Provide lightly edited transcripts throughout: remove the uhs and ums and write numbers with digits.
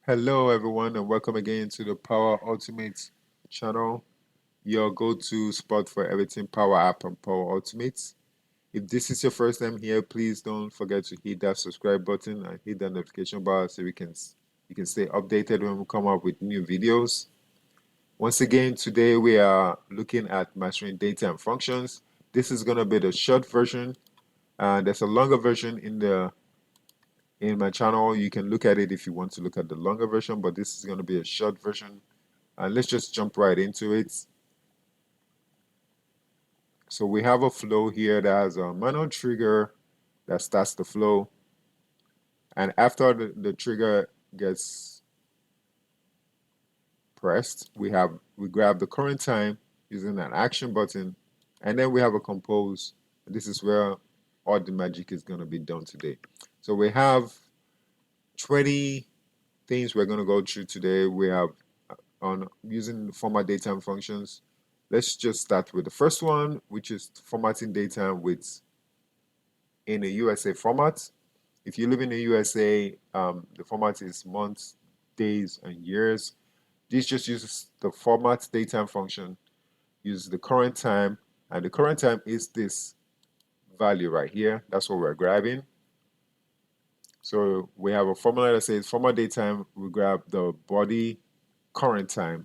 Hello, everyone, and welcome again to the Power Ultimate channel, your go-to spot for everything Power App and Power Ultimate. If this is your first time here, please don't forget to hit that subscribe button and hit that notification bar so you can stay updated when we come up with new videos. Once again, today we are looking at mastering data and functions. This is going to be the short version, and there's a longer version in my channel. You can look at it if you want to look at the longer version, but this is going to be a short version. And let's just jump right into it. So we have a flow here that has a manual trigger that starts the flow. And after the trigger gets pressed, we grab the current time using an action button, and then we have a compose. This is where all the magic is going to be done today. So we have 20 things we're going to go through today. We have on using formatDateTime functions. Let's just start with the first one, which is formatting data in a USA format. If you live in the USA, the format is months, days, and years. This just uses the formatDateTime function, uses the current time, and the current time is this value right here. That's what we're grabbing. So we have a formula that says formatDateTime, we grab the body current time.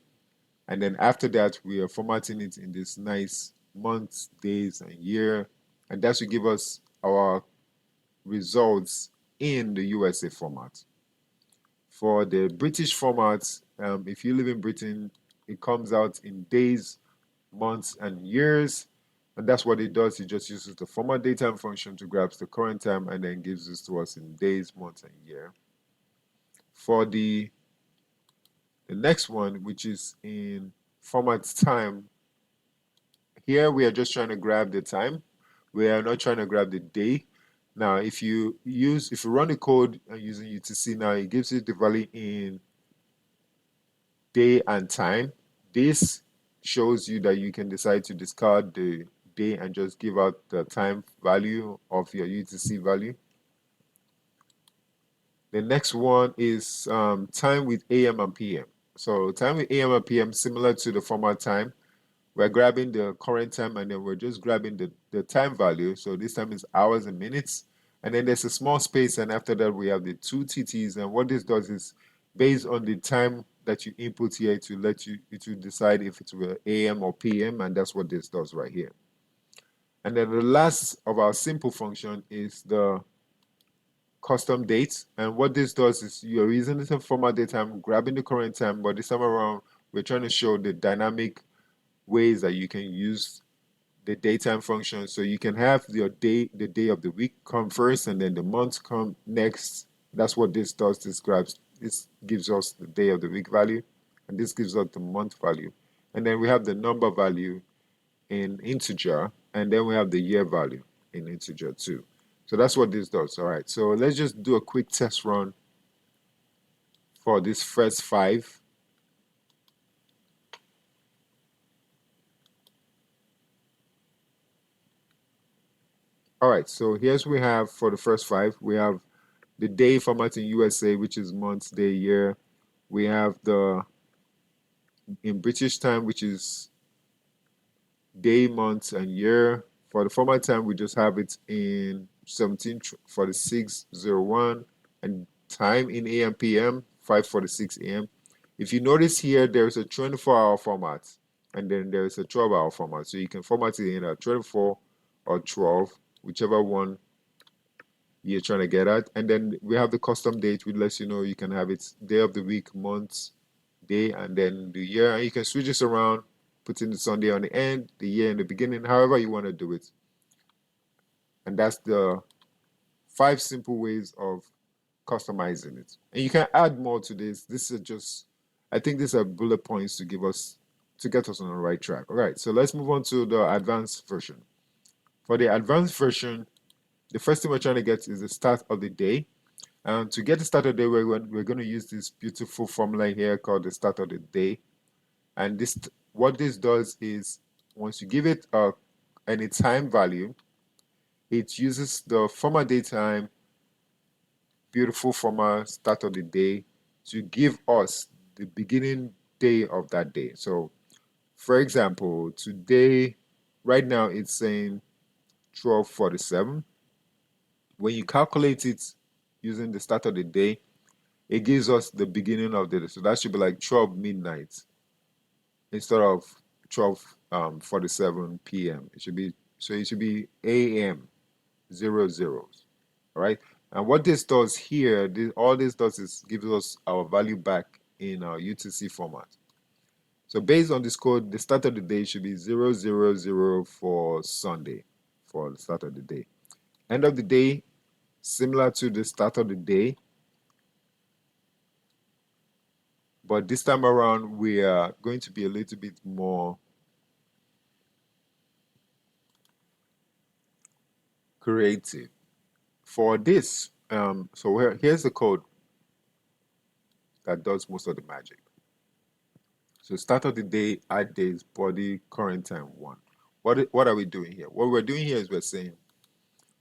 And then after that, we are formatting it in this nice months, days, and year. And that should give us our results in the USA format. For the British format, if you live in Britain, it comes out in days, months, and years. And that's what it does. It just uses the formatDateTime function to grab the current time and then gives this to us in days, months, and year. For the next one, which is in formatTime, here we are just trying to grab the time. We are not trying to grab the day. Now, if you run the code using UTC now, it gives you the value in day and time. This shows you that you can decide to discard the day and just give out the time value of your UTC value. The next one is time with AM and PM. So time with AM and PM, similar to the format time. We're grabbing the current time and then we're just grabbing the time value. So this time is hours and minutes. And then there's a small space, and after that we have the two TTs. And what this does is based on the time that you input here to let you to decide if it's AM or PM, and that's what this does right here. And then the last of our simple function is the custom date. And what this does is you're using this formatDateTime, grabbing the current time, but this time around we're trying to show the dynamic ways that you can use the datetime function. So you can have your day, the day of the week come first, and then the month come next. That's what this does. This gives us the day of the week value, and this gives us the month value. And then we have the number value in integer, and then we have the year value in integer too. So that's what this does. All right, so let's just do a quick test run for this first 5. All right, so here's we have for the first 5. We have the day format in USA, which is month, day, year. We have the in British time, which is day, month, and year. For the format time, we just have it in 1746:01, and time in AM PM 5:46 AM. If you notice here, there's a 24-hour format, and then there's a 12-hour format. So you can format it in a 24 or 12, whichever one you're trying to get at. And then we have the custom date, which lets you know you can have it day of the week, month, day, and then the year. And you can switch this around, putting the Sunday on the end, the year in the beginning, however you want to do it. And that's the 5 simple ways of customizing it. And you can add more to this. This is just, I think these are bullet points to get us on the right track. All right, so let's move on to the advanced version. For the advanced version, the first thing we're trying to get is the start of the day. And to get the start of the day, we're going to use this beautiful formula here called the start of the day. And what this does is once you give it any time value, it uses the formatDateTime beautiful format, start of the day, to give us the beginning day of that day. So, for example, today, right now, it's saying 12:47. When you calculate it using the start of the day, it gives us the beginning of the day. So that should be like 12 midnight instead of 12:47 p.m. It should be, so it should be a.m. 00s. All right. And what this does here, all this does is gives us our value back in our UTC format. So based on this code, the start of the day should be 000 for Sunday, for the start of the day. End of the day, similar to the start of the day, but this time around we are going to be a little bit more creative for this. So here's the code that does most of the magic. So start of the day, addDays, body, current time 1. What are we doing here? What we're doing here is we're saying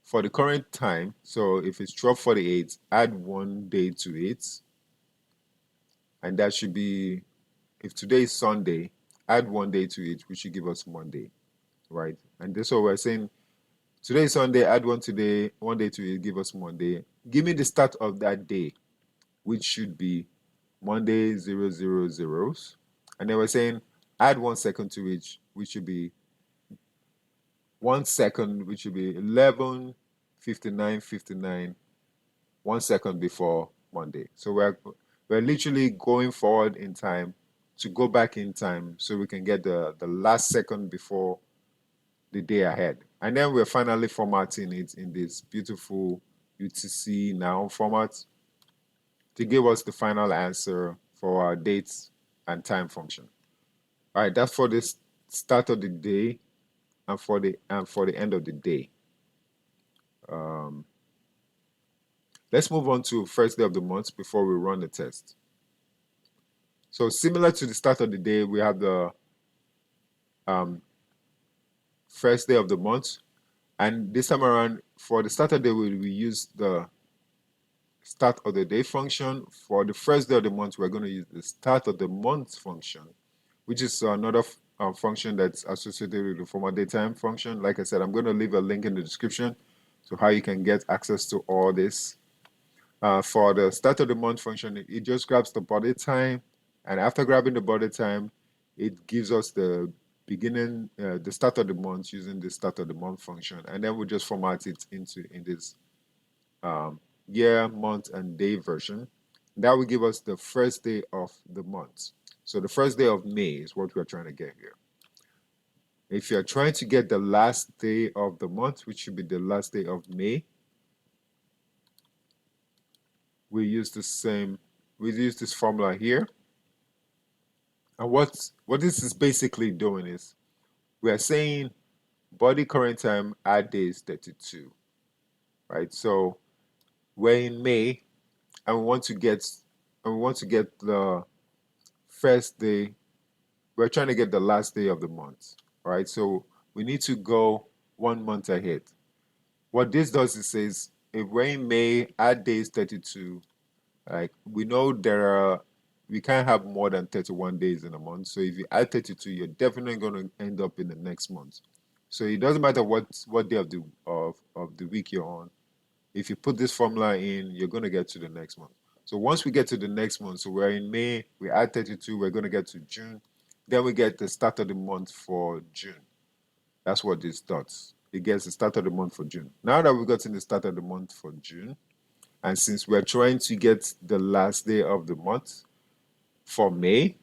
for the current time, so if it's 12:48, add 1 day to it, and that should be, if today is Sunday, add 1 day to it, which should give us Monday, right? And this is what we're saying. Today is Sunday, add 1 day to it, give us Monday. Give me the start of that day, which should be Monday 000s. And then we're saying add 1 second to it, which should be 1 second, which should be 11:59:59, 1 second before Monday. So we're literally going forward in time to go back in time so we can get the last second before the day ahead. And then we're finally formatting it in this beautiful UTC now format to give us the final answer for our dates and time function. All right, that's for the start of the day and for the end of the day. Let's move on to first day of the month before we run the test. So similar to the start of the day, we have the first day of the month, and this time around for the start of the day we use the start of the day function. For the first day of the month, we're going to use the start of the month function, which is another function that's associated with the formatDateTime function. Like I said, I'm going to leave a link in the description to how you can get access to all this. For the start of the month function, it just grabs the body time, and after grabbing the body time, it gives us the beginning, the start of the month using the start of the month function, and then we just format it in this year, month, and day version. That will give us the first day of the month. So the first day of May is what we're trying to get here. If you're trying to get the last day of the month, which should be the last day of May, we use this formula here. And what this is basically doing is we are saying body current time addDays 32, right? So we're in May and we want to get the first day. We're trying to get the last day of the month, right? So we need to go 1 month ahead. What this does is says if we're in May, addDays 32. Like we know we can't have more than 31 days in a month. So if you add 32, you're definitely going to end up in the next month. So it doesn't matter what day of the week you're on. If you put this formula in, you're going to get to the next month. So once we get to the next month, so we're in May, we add 32, we're going to get to June. Then we get the start of the month for June. That's what this does. It gets the start of the month for June. Now that we've gotten the start of the month for June, and since we're trying to get the last day of the month for May,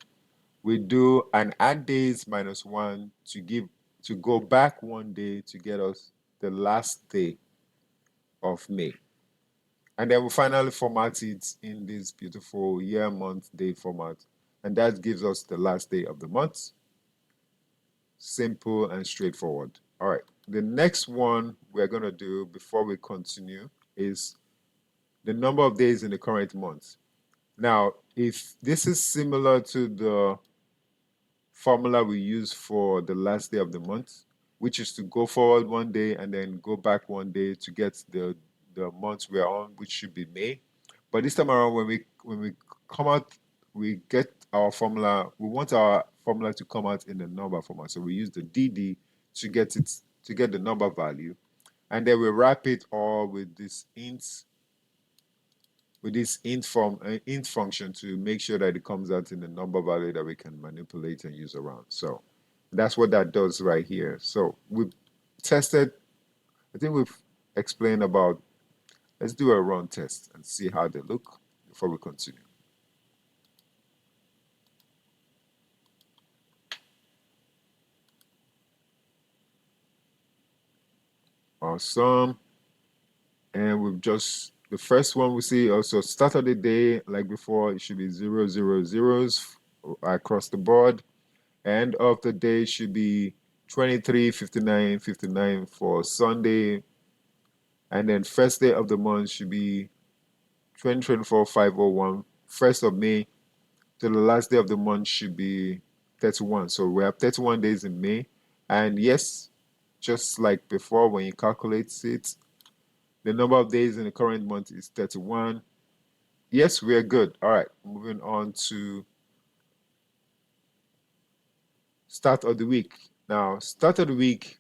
we do an addDays -1 to go back 1 day to get us the last day of May. And then we finally format it in this beautiful year, month, day format. And that gives us the last day of the month. Simple and straightforward. All right. The next one we're going to do before we continue is the number of days in the current month. Now, if this is similar to the formula we use for the last day of the month, which is to go forward 1 day and then go back 1 day to get the month we're on, which should be May. But this time around, when we come out, we get our formula. We want our formula to come out in the number format. So we use the dd to get the number value, and then we wrap it all with this int function to make sure that it comes out in the number value that we can manipulate and use around. So that's what that does right here. So we've tested. I think we've explained about. Let's do a run test and see how they look before we continue. Awesome. And we've just, the first one we see also start of the day, like before, it should be 000s across the board. End of the day should be 23:59:59 for Sunday. And then first day of the month should be 2024-501. First of May to the last day of the month should be 31. So we have 31 days in May. And yes, just like before, when you calculate it, the number of days in the current month is 31. Yes, we are good. All right, moving on to start of the week. Now, start of the week,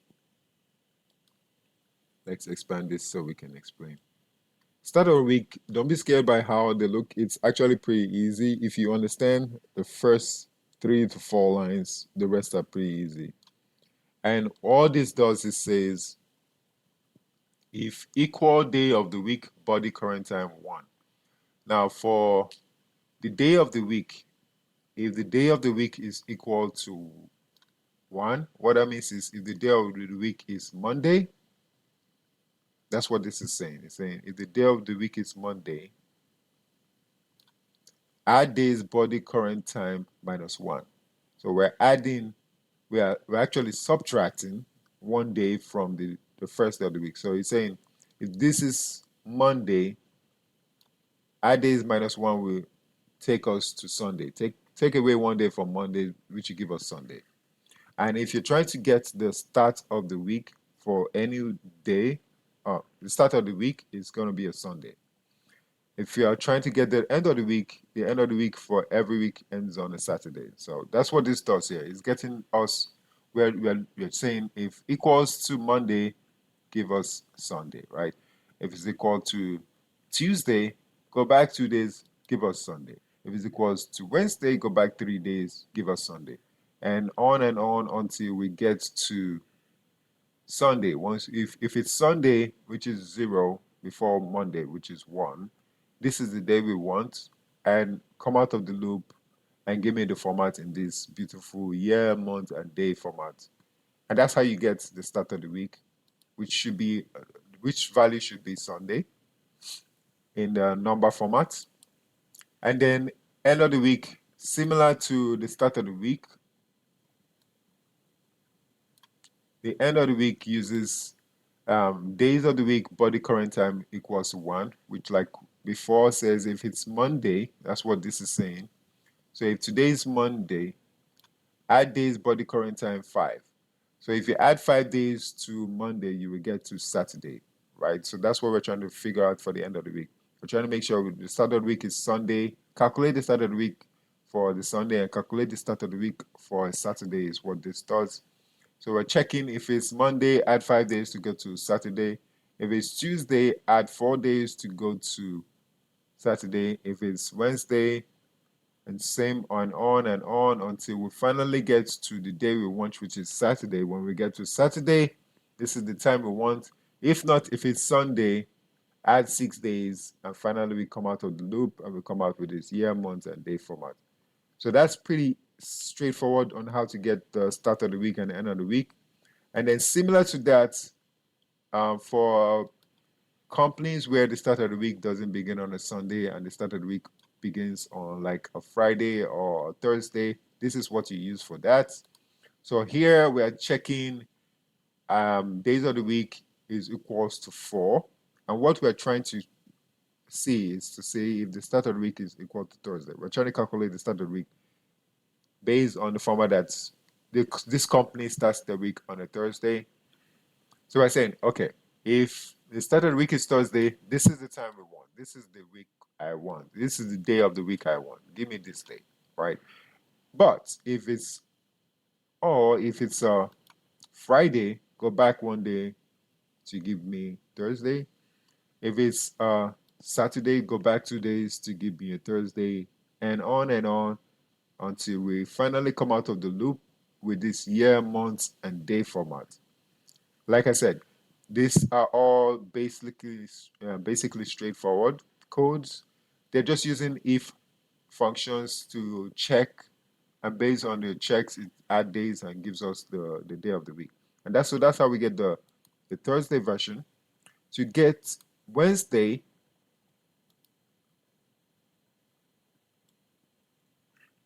let's expand this so we can explain. Start of the week, don't be scared by how they look. It's actually pretty easy. If you understand the first 3 to 4 lines, the rest are pretty easy. And all this does is says, if equal day of the week, body current time 1. Now, for the day of the week, if the day of the week is equal to 1, what that means is if the day of the week is Monday, that's what this is saying. It's saying if the day of the week is Monday, addDays body current time minus 1. So we're actually subtracting 1 day from the first day of the week. So it's saying if this is Monday, addDays minus 1 will take us to Sunday. Take away 1 day from Monday, which will give us Sunday. And if you're trying to get the start of the week for any day, the start of the week is going to be a Sunday. If you are trying to get the end of the week for every week ends on a Saturday. So that's what this does here. It's getting us where we're saying if equals to Monday, give us Sunday, right? If it's equal to Tuesday, go back 2 days, give us Sunday. If it's equals to Wednesday, go back 3 days, give us Sunday. And on until we get to Sunday. Once if it's Sunday, which is 0, before Monday, which is 1, this is the day we want, and come out of the loop and give me the format in this beautiful year, month, and day format. And that's how you get the start of the week, which value should be Sunday in the number format. And then end of the week, similar to the start of the week, the end of the week uses days of the week body current time equals 1, which like before says if it's Monday, that's what this is saying. So if today is Monday, addDays body current time 5. So if you add 5 days to Monday, you will get to Saturday, right? So that's what we're trying to figure out for the end of the week. We're trying to make sure the start of the week is Sunday. Calculate the start of the week for the Sunday and calculate the start of the week for a Saturday is what this does. So we're checking if it's Monday, add 5 days to go to Saturday. If it's Tuesday, add 4 days to go to Saturday. If it's Wednesday, and same on and on until we finally get to the day we want, which is Saturday. When we get to Saturday, this is the time we want. If not, if it's Sunday, add 6 days, and finally we come out of the loop and we come out with this year, month, and day format. So that's pretty straightforward on how to get the start of the week and the end of the week. And then similar to that, for companies where the start of the week doesn't begin on a Sunday and the start of the week begins on like a Friday or a Thursday, this is what you use for that. So here we are checking days of the week is equals to 4. And what we're trying to see is to see if the start of the week is equal to Thursday. We're trying to calculate the start of the week based on the format that this company starts the week on a Thursday. So we're saying, okay, if the start of the week is Thursday, this is the time we want. This is the week I want. This is the day of the week I want. Give me this day, right? But if it's a Friday, go back one day to give me Thursday. If it's Saturday, go back 2 days to give me a Thursday, and on until we finally come out of the loop with this year, month, and day format. Like I said, these are all basically straightforward codes. They're just using if functions to check, and based on the checks, it add days and gives us the day of the week. And that's how we get the Thursday version. To get Wednesday,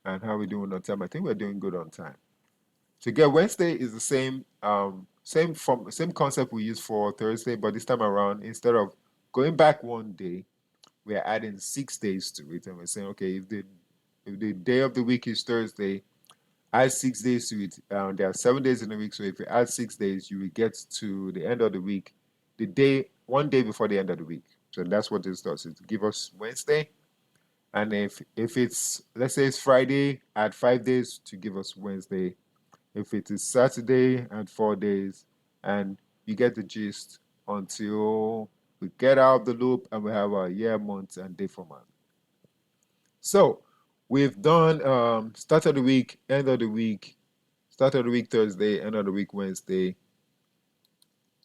and how we doing on time? I think we're doing good on time. To get Wednesday is the same concept we use for Thursday, but this time around, instead of going back one day, we're adding 6 days to it, and we're saying, okay, if the day of the week is Thursday, add 6 days to it. There are 7 days in a week, so if you add 6 days, you will get to the end of the week, the day one day before the end of the week. So that's what this does. It give us Wednesday, and if it's, let's say it's Friday, add 5 days to give us Wednesday. If it is Saturday, add 4 days, and you get the gist until we get out of the loop and we have our year, month, and day format. So we've done start of the week, end of the week, start of the week Thursday, end of the week Wednesday.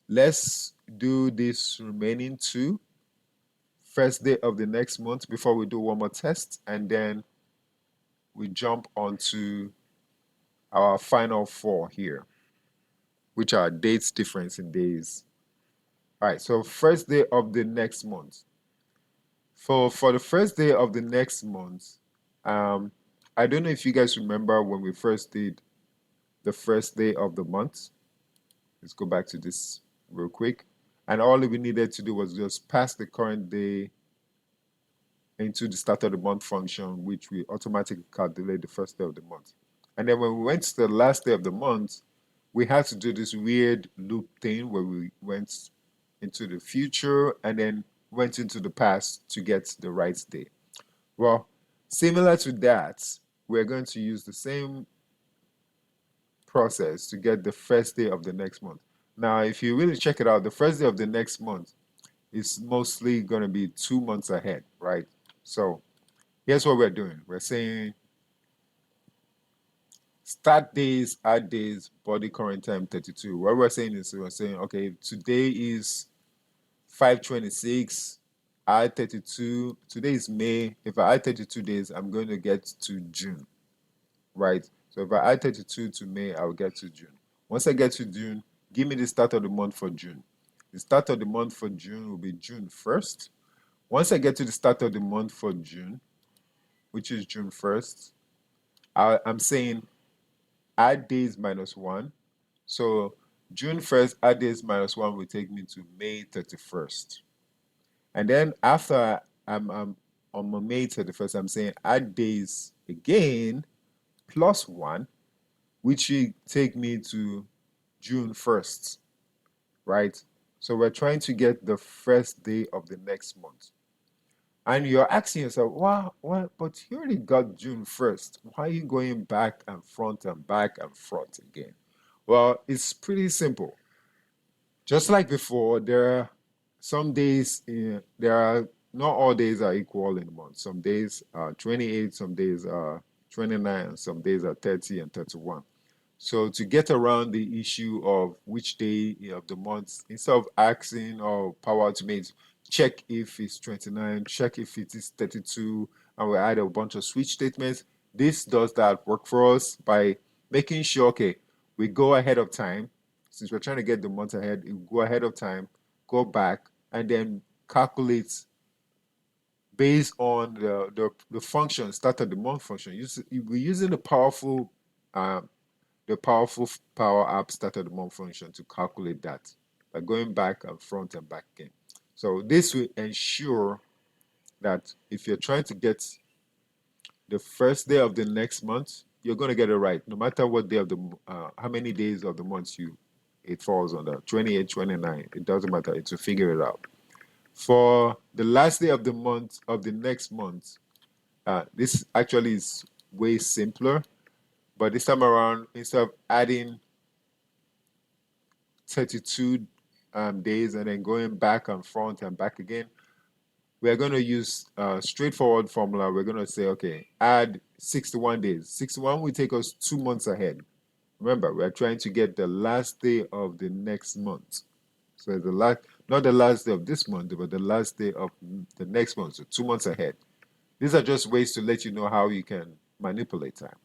Let's do this remaining two, first day of the next month, before we do one more test, and then we jump onto our final four here, which are dates difference in days. All right, so first day of the next month. For the first day of the next month, I don't know if you guys remember when we first did the first day of the month. Let's go back to this real quick. And all we needed to do was just pass the current day into the start of the month function, which we automatically calculate the first day of the month. And then when we went to the last day of the month, we had to do this weird loop thing where we went into the future and then went into the past to get the right day. Well, similar to that, we're going to use the same process to get the first day of the next month. Now, if you really check it out, the first day of the next month is mostly going to be 2 months ahead, right? So here's what we're doing. We're saying start days, add days, body current time 32. What we're saying is we're saying, okay, today is 5/26, add 32. Today is May. If I add 32 days, I'm going to get to June, right? So if I add 32 to May, I'll get to June. Once I get to June, give me the start of the month for June. The start of the month for June will be June 1st. Once I get to the start of the month for June, which is June 1st, I'm saying add days minus 1. So June 1st, add days minus 1 will take me to May 31st. And then after I'm on my May 31st, I'm saying add days again plus 1, which will take me to June 1st, right? So we're trying to get the first day of the next month. And you're asking yourself, wow, what? But you already got June 1st. Why are you going back and front and back and front again? Well, it's pretty simple. Just like before, there are some days, there are not all days are equal in a month. Some days are 28, some days are 29, some days are 30 and 31. So to get around the issue of which day of the month, instead of asking or Power Automate, check if it's 29, check if it is 32, and we add a bunch of switch statements. This does that work for us by making sure, okay, we go ahead of time. Since we're trying to get the month ahead, we go ahead of time, go back, and then calculate based on the function, start of the month function. We're using the powerful Power App start of the month function to calculate that by going back and front and back again. So this will ensure that if you're trying to get the first day of the next month, you're going to get it right, no matter what day of the how many days of the month it falls under, 28, 29. It doesn't matter. It will figure it out. For the last day of the month of the next month, this actually is way simpler, but this time around, instead of adding 32 days and then going back and front and back again, we're going to use a straightforward formula. We're going to say, okay, add 61 days. 61 will take us 2 months ahead. Remember, we're trying to get the last day of the next month. So the last, not the last day of this month, but the last day of the next month, so 2 months ahead. These are just ways to let you know how you can manipulate time.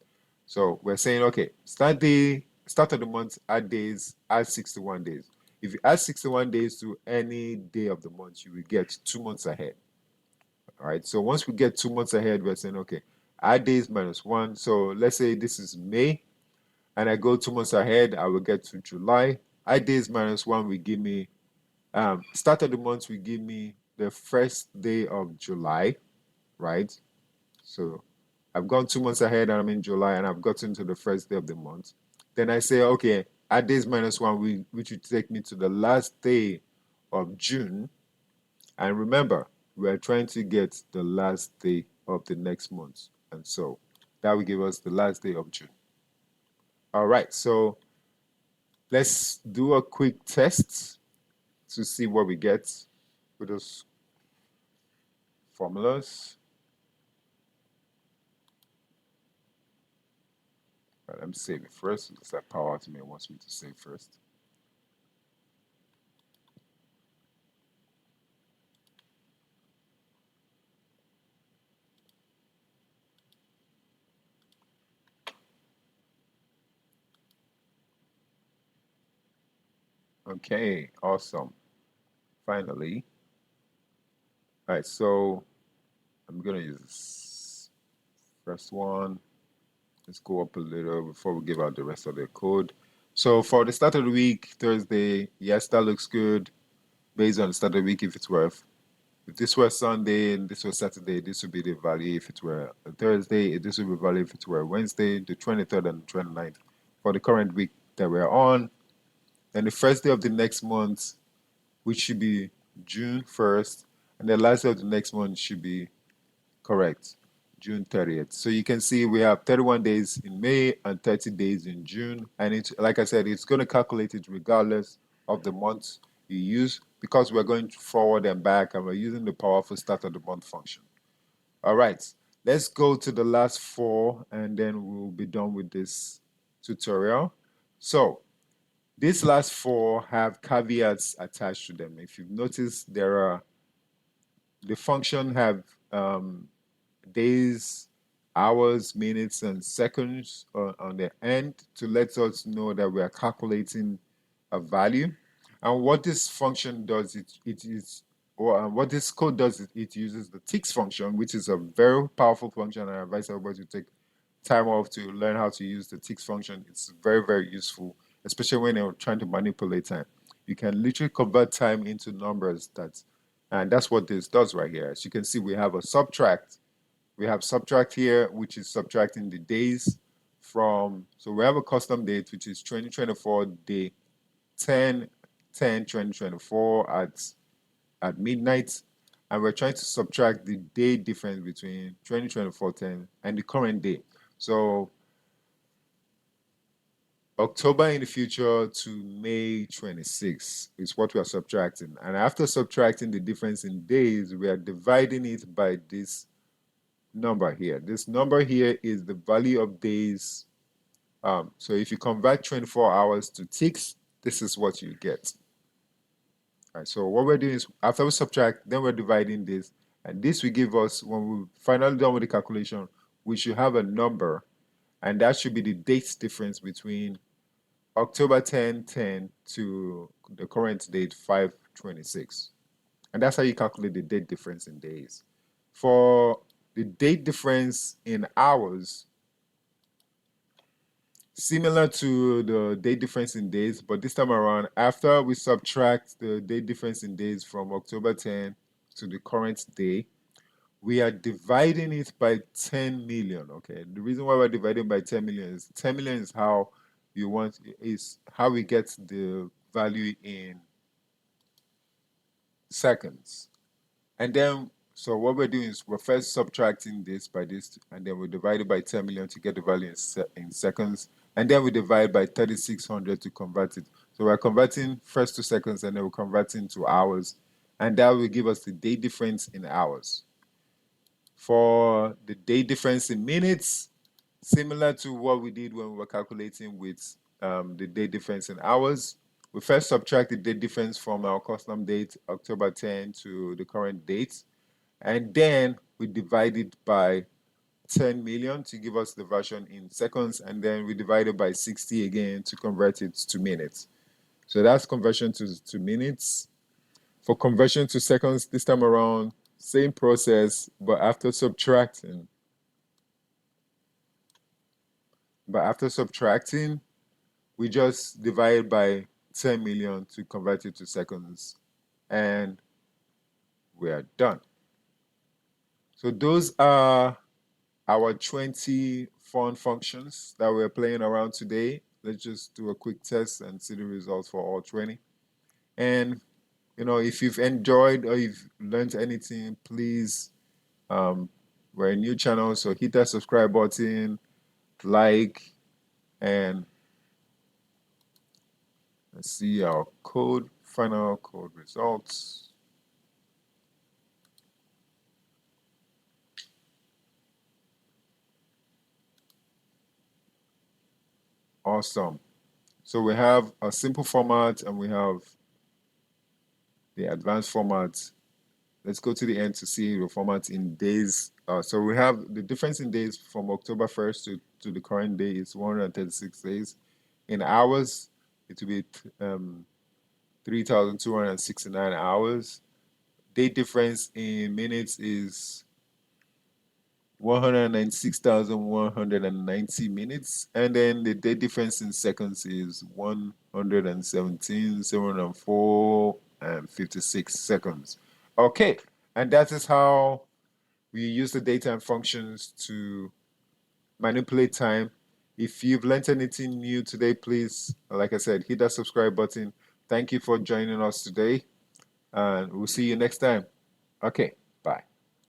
So we're saying, okay, start of the month, add days, add 61 days. If you add 61 days to any day of the month, you will get 2 months ahead. All right. So once we get 2 months ahead, we're saying, okay, add days minus one. So let's say this is May, and I go 2 months ahead, I will get to July. Add days minus one will give me, start of the month will give me the first day of July, right? So I've gone 2 months ahead and I'm in July and I've gotten to the first day of the month. Then I say, okay, add days minus one, which would take me to the last day of June. And remember, we're trying to get the last day of the next month. And so that will give us the last day of June. All right, so let's do a quick test to see what we get with those formulas. All right, let me save it first because that Power Automate wants me to save first. Okay, awesome. Finally. All right, so I'm gonna use this first one. Let's go up a little before we give out the rest of the code. So for the start of the week, Thursday, yes, that looks good. Based on the start of the week, if this were Sunday and this was Saturday, this would be the value. If it were a Thursday, this would be the value. If it were Wednesday, the 23rd and the 29th for the current week that we're on. And the first day of the next month, which should be June 1st, and the last day of the next month should be correct, June 30th. So you can see we have 31 days in May and 30 days in June. And it's, like I said, it's going to calculate it regardless of the month you use because we're going forward and back and we're using the powerful start of the month function. All right, let's go to the last four and then we'll be done with this tutorial. So these last four have caveats attached to them. If you've noticed, the function have days, hours, minutes, and seconds on the end to let us know that we are calculating a value. And what this function does, what this code does, it uses the ticks function, which is a very powerful function. And I advise everybody to take time off to learn how to use the ticks function. It's very, very useful, especially when you're trying to manipulate time. You can literally convert time into numbers and that's what this does right here. As you can see, we have a subtract. We have subtract here, which is subtracting the days from, so we have a custom date, which is 2024 day 10/10/2024 at midnight. And we're trying to subtract the day difference between 2024/10 and the current day. So October in the future to May 26 is what we are subtracting. And after subtracting the difference in days, we are dividing it by this number here. This number here is the value of days. So if you convert 24 hours to ticks, this is what you get. All right, so what we're doing is after we subtract, then we're dividing this. And this will give us, when we're finally done with the calculation, we should have a number. And that should be the date difference between October 10/10 to the current date 5/26. And that's how you calculate the date difference in days. For the date difference in hours, similar to the date difference in days, but this time around, after we subtract the date difference in days from October 10 to the current day, we are dividing it by 10 million. Okay, the reason why we're dividing by 10 million is 10 million is how we get the value in seconds. And then, so what we're doing is we're first subtracting this by this, and then we divide it by 10 million to get the value in seconds. And then we divide by 3,600 to convert it. So we're converting first to seconds, and then we're converting to hours. And that will give us the day difference in hours. For the day difference in minutes, similar to what we did when we were calculating with the day difference in hours, we first subtract the day difference from our custom date, October 10, to the current date. And then we divide it by 10 million to give us the version in seconds. And then we divide it by 60 again to convert it to minutes. So that's conversion to minutes. For conversion to seconds, this time around, same process, but after subtracting, we just divide by 10 million to convert it to seconds, and we are done. So those are our 20 fun functions that we're playing around today. Let's just do a quick test and see the results for all 20. And if you've enjoyed or you've learned anything, please, we're a new channel, so hit that subscribe button, like, and let's see our final code results. Awesome. So we have a simple format and we have the advanced format. Let's go to the end to see the format in days. So we have the difference in days from October 1st to the current day is 136 days. In hours, it will be 3,269 hours. Day difference in minutes is 196,190 minutes. And then the day difference in seconds is 117,704 and 56 seconds. Okay, and that is how we use the daytime functions to manipulate time. If you've learned anything new today, please, like I said, hit that subscribe button. Thank you for joining us today, and we'll see you next time. Okay.